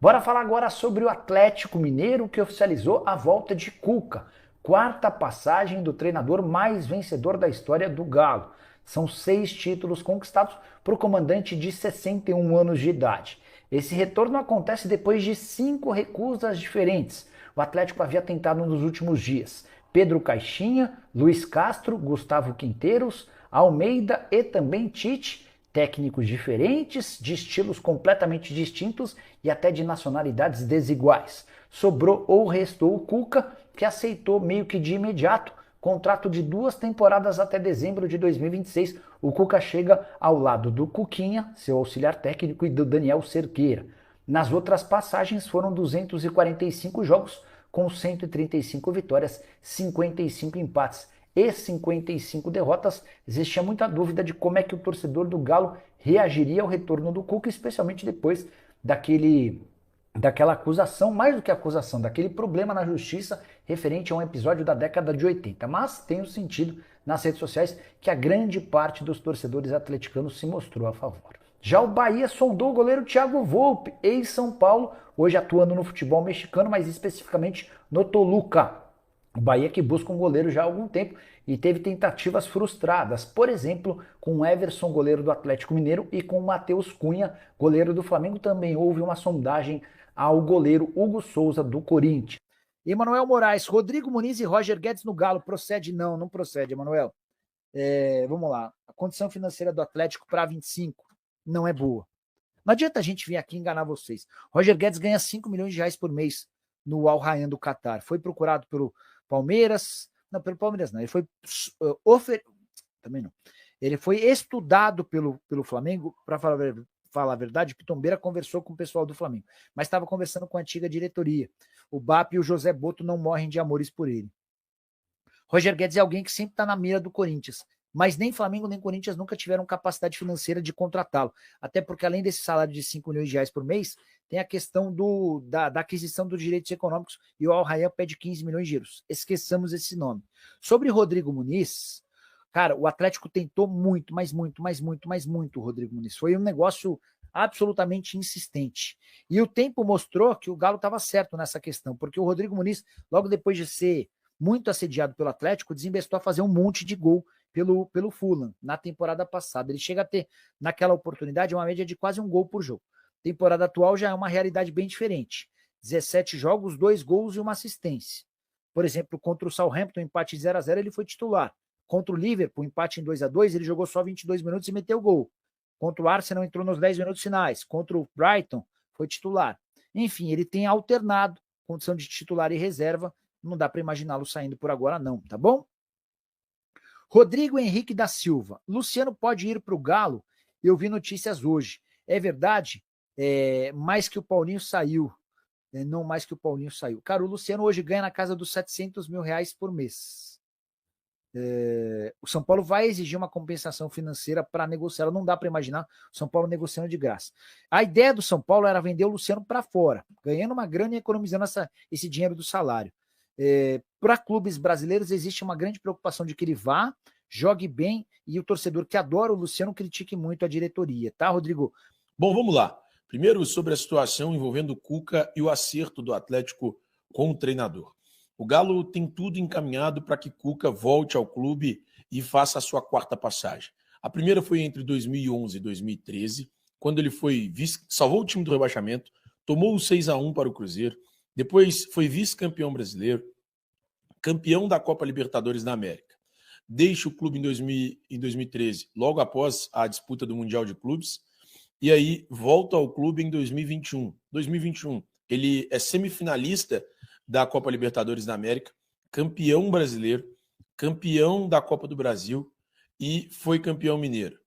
Bora falar agora sobre o Atlético Mineiro, que oficializou a volta de Cuca, quarta passagem do treinador mais vencedor da história do Galo. São 6 títulos conquistados por o comandante de 61 anos de idade. Esse retorno acontece depois de 5 recusas diferentes. O Atlético havia tentado nos últimos dias Pedro Caixinha, Luiz Castro, Gustavo Quinteiros, Almeida e também Tite, técnicos diferentes, de estilos completamente distintos e até de nacionalidades desiguais. Sobrou ou restou o Cuca, que aceitou meio que de imediato contrato de 2 temporadas até dezembro de 2026. O Cuca chega ao lado do Cuquinha, seu auxiliar técnico, e do Daniel Cerqueira. Nas outras passagens foram 245 jogos, com 135 vitórias, 55 empates e 55 derrotas. Existia muita dúvida de como é que o torcedor do Galo reagiria ao retorno do Cuca, especialmente depois daquela acusação, mais do que acusação, daquele problema na justiça referente a um episódio da década de 80. Mas tem o sentido nas redes sociais que a grande parte dos torcedores atleticanos se mostrou a favor. Já o Bahia sondou o goleiro Thiago Volpe, ex-São Paulo, hoje atuando no futebol mexicano, mas especificamente no Toluca. O Bahia que busca um goleiro já há algum tempo e teve tentativas frustradas, por exemplo, com o Everson, goleiro do Atlético Mineiro, e com o Matheus Cunha, goleiro do Flamengo. Também houve uma sondagem ao goleiro Hugo Souza, do Corinthians. Emanuel Moraes, Rodrigo Muniz e Roger Guedes no Galo. Procede? Não, não procede, Emanuel. Vamos lá. A condição financeira do Atlético para 25 não é boa. Não adianta a gente vir aqui enganar vocês. Roger Guedes ganha 5 milhões de reais por mês no Al Rayyan do Catar. Foi procurado pelo Palmeiras. Não, pelo Palmeiras não. Ele foi também não. Ele foi estudado pelo Flamengo, para falar a verdade. O Pitombeira conversou com o pessoal do Flamengo, mas estava conversando com a antiga diretoria. O BAP e o José Boto não morrem de amores por ele. Roger Guedes é alguém que sempre está na mira do Corinthians, mas nem Flamengo nem Corinthians nunca tiveram capacidade financeira de contratá-lo. Até porque, além desse salário de 5 milhões de reais por mês, tem a questão da aquisição dos direitos econômicos, e o Al Rayyan pede 15 milhões de euros. Esqueçamos esse nome. Sobre Rodrigo Muniz, cara, o Atlético tentou muito, mas muito, o Rodrigo Muniz. Foi um negócio absolutamente insistente. E o tempo mostrou que o Galo estava certo nessa questão, porque o Rodrigo Muniz, logo depois de ser muito assediado pelo Atlético, desembestou a fazer um monte de gol pelo Fulham na temporada passada. Ele chega a ter, naquela oportunidade, uma média de quase um gol por jogo. Temporada atual já é uma realidade bem diferente. 17 jogos, 2 gols e uma assistência. Por exemplo, contra o Southampton, empate 0-0, ele foi titular. Contra o Liverpool, empate em 2-2, ele jogou só 22 minutos e meteu gol. Contra o Arsenal, entrou nos 10 minutos finais. Contra o Brighton, foi titular. Enfim, ele tem alternado condição de titular e reserva. Não dá para imaginá-lo saindo por agora, não, tá bom? Rodrigo Henrique da Silva. Luciano pode ir para o Galo? Eu vi notícias hoje. É verdade? Mais que o Paulinho saiu. Não mais que o Paulinho saiu. Cara, o Luciano hoje ganha na casa dos 700 mil reais por mês. O São Paulo vai exigir uma compensação financeira para negociar. Não dá para imaginar o São Paulo negociando de graça. A ideia do São Paulo era vender o Luciano para fora, ganhando uma grana e economizando esse dinheiro do salário. Para clubes brasileiros existe uma grande preocupação de que ele vá, jogue bem, e o torcedor que adora o Luciano critique muito a diretoria, tá, Rodrigo? Bom, vamos lá. Primeiro, sobre a situação envolvendo o Cuca e o acerto do Atlético com o treinador. O Galo tem tudo encaminhado para que Cuca volte ao clube e faça a sua quarta passagem. A primeira foi entre 2011 e 2013, quando ele salvou o time do rebaixamento, tomou o 6-1 para o Cruzeiro, depois foi vice-campeão brasileiro, campeão da Copa Libertadores da América. Deixa o clube em 2013, logo após a disputa do Mundial de Clubes, e aí volta ao clube em 2021. 2021, ele é semifinalista da Copa Libertadores da América, campeão brasileiro, campeão da Copa do Brasil e foi campeão mineiro.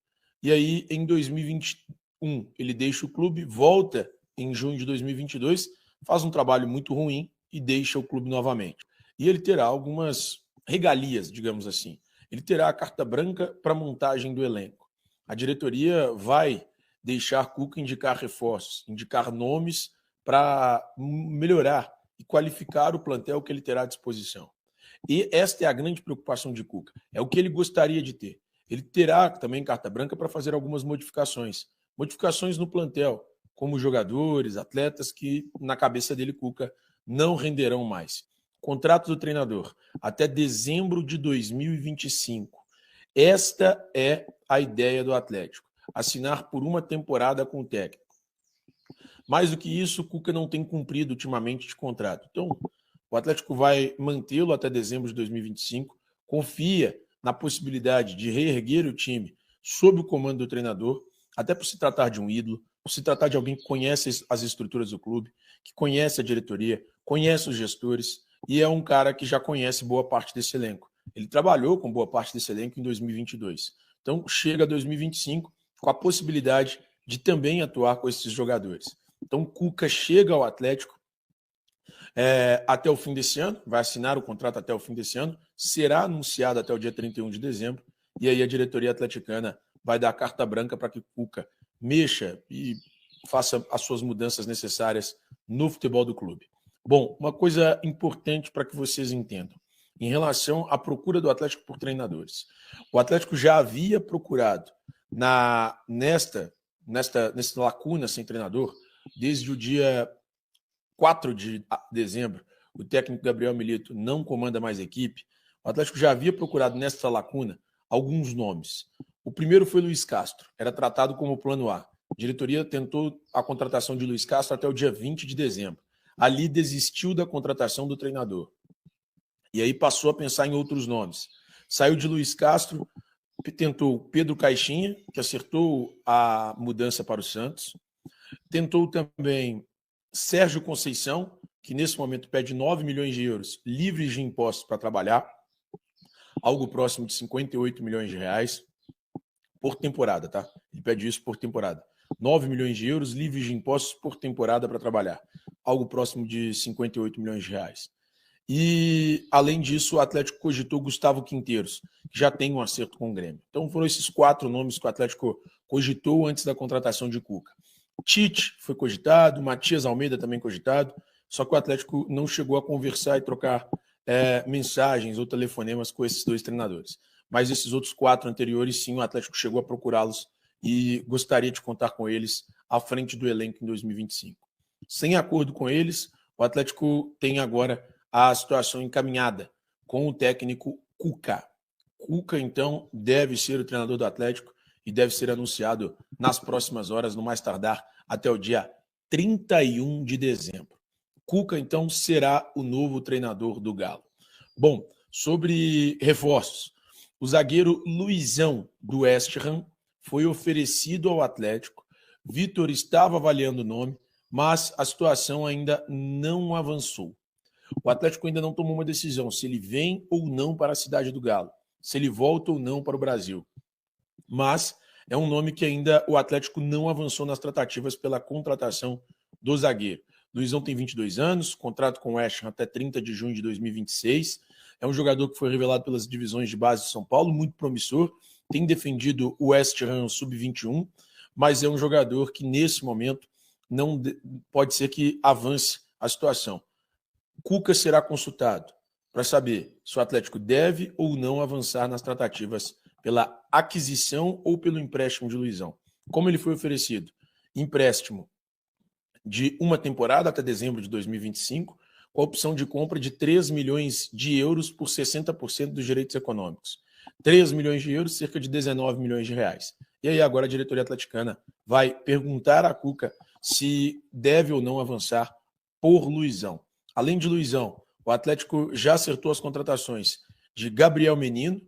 E aí, em 2021, ele deixa o clube, volta em junho de 2022, faz um trabalho muito ruim e deixa o clube novamente. E ele terá algumas regalias, digamos assim. Ele terá a carta branca para a montagem do elenco. A diretoria vai deixar Cuca indicar reforços, indicar nomes para melhorar e qualificar o plantel que ele terá à disposição. E esta é a grande preocupação de Cuca. É o que ele gostaria de ter. Ele terá também carta branca para fazer algumas modificações. Modificações no plantel, como jogadores, atletas que, na cabeça dele, Cuca, não renderão mais. Contrato do treinador até dezembro de 2025. Esta é a ideia do Atlético. Assinar por uma temporada com o técnico. Mais do que isso, o Cuca não tem cumprido ultimamente de contrato. Então, o Atlético vai mantê-lo até dezembro de 2025, confia na possibilidade de reerguer o time sob o comando do treinador, até por se tratar de um ídolo, por se tratar de alguém que conhece as estruturas do clube, que conhece a diretoria, conhece os gestores e é um cara que já conhece boa parte desse elenco. Ele trabalhou com boa parte desse elenco em 2022. Então, chega a 2025 com a possibilidade de também atuar com esses jogadores. Então, Cuca chega ao Atlético até o fim desse ano, vai assinar o contrato até o fim desse ano, será anunciado até o dia 31 de dezembro, e aí a diretoria atleticana vai dar a carta branca para que Cuca mexa e faça as suas mudanças necessárias no futebol do clube. Bom, uma coisa importante para que vocês entendam, em relação à procura do Atlético por treinadores. O Atlético já havia procurado nesta lacuna sem treinador, desde o dia 4 de dezembro, o técnico Gabriel Milito não comanda mais a equipe. O Atlético já havia procurado nesta lacuna alguns nomes. O primeiro foi Luiz Castro, era tratado como plano A. A diretoria tentou a contratação de Luiz Castro até o dia 20 de dezembro. Ali desistiu da contratação do treinador. E aí passou a pensar em outros nomes. Saiu de Luiz Castro, tentou Pedro Caixinha, que acertou a mudança para o Santos. Tentou também Sérgio Conceição, que nesse momento pede 9 milhões de euros livres de impostos para trabalhar, algo próximo de 58 milhões de reais por temporada, tá? Ele pede isso por temporada. 9 milhões de euros livres de impostos por temporada para trabalhar, algo próximo de 58 milhões de reais. E, além disso, o Atlético cogitou Gustavo Quinteiros, que já tem um acerto com o Grêmio. Então foram esses 4 nomes que o Atlético cogitou antes da contratação de Cuca. Tite foi cogitado, Matias Almeida também cogitado, só que o Atlético não chegou a conversar e trocar mensagens ou telefonemas com esses 2 treinadores. Mas esses outros 4 anteriores, sim, o Atlético chegou a procurá-los e gostaria de contar com eles à frente do elenco em 2025. Sem acordo com eles, o Atlético tem agora a situação encaminhada com o técnico Cuca. Cuca, então, deve ser o treinador do Atlético e deve ser anunciado nas próximas horas, no mais tardar, até o dia 31 de dezembro. Cuca, então, será o novo treinador do Galo. Bom, sobre reforços. O zagueiro Luizão, do West Ham, foi oferecido ao Atlético. Vitor estava avaliando o nome, mas a situação ainda não avançou. O Atlético ainda não tomou uma decisão se ele vem ou não para a cidade do Galo, se ele volta ou não para o Brasil. Mas é um nome que ainda o Atlético não avançou nas tratativas pela contratação do zagueiro. Luizão tem 22 anos, contrato com o West Ham até 30 de junho de 2026. É um jogador que foi revelado pelas divisões de base de São Paulo, muito promissor, tem defendido o West Ham sub-21, mas é um jogador que nesse momento não pode ser que avance a situação. Cuca será consultado para saber se o Atlético deve ou não avançar nas tratativas pela aquisição ou pelo empréstimo de Luizão. Como ele foi oferecido? Empréstimo de uma temporada até dezembro de 2025, com a opção de compra de 3 milhões de euros por 60% dos direitos econômicos. 3 milhões de euros, cerca de 19 milhões de reais. E aí agora a diretoria atleticana vai perguntar a Cuca se deve ou não avançar por Luizão. Além de Luizão, o Atlético já acertou as contratações de Gabriel Menino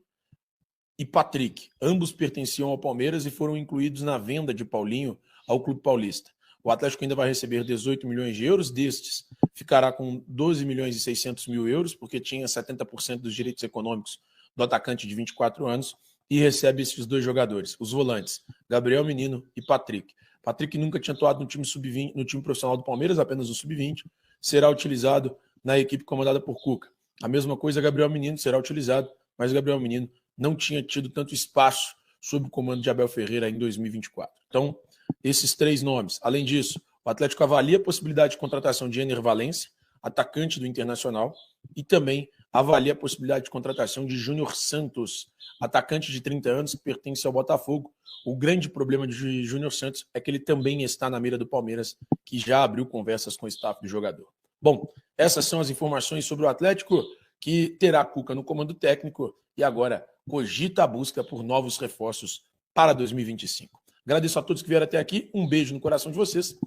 e Patrick. Ambos pertenciam ao Palmeiras e foram incluídos na venda de Paulinho ao Clube Paulista. O Atlético ainda vai receber 18 milhões de euros, destes ficará com 12 milhões e 600 mil euros, porque tinha 70% dos direitos econômicos do atacante de 24 anos, e recebe esses 2 jogadores, os volantes, Gabriel Menino e Patrick. Patrick nunca tinha atuado no time sub-20, no time profissional do Palmeiras, apenas no sub-20, será utilizado na equipe comandada por Cuca. A mesma coisa, Gabriel Menino será utilizado, mas Gabriel Menino não tinha tido tanto espaço sob o comando de Abel Ferreira em 2024. Então, esses 3 nomes. Além disso, o Atlético avalia a possibilidade de contratação de Ener Valencia, atacante do Internacional, e também avalia a possibilidade de contratação de Júnior Santos, atacante de 30 anos que pertence ao Botafogo. O grande problema de Júnior Santos é que ele também está na mira do Palmeiras, que já abriu conversas com o staff do jogador. Bom, essas são as informações sobre o Atlético, que terá Cuca no comando técnico e agora cogita a busca por novos reforços para 2025. Agradeço a todos que vieram até aqui, um beijo no coração de vocês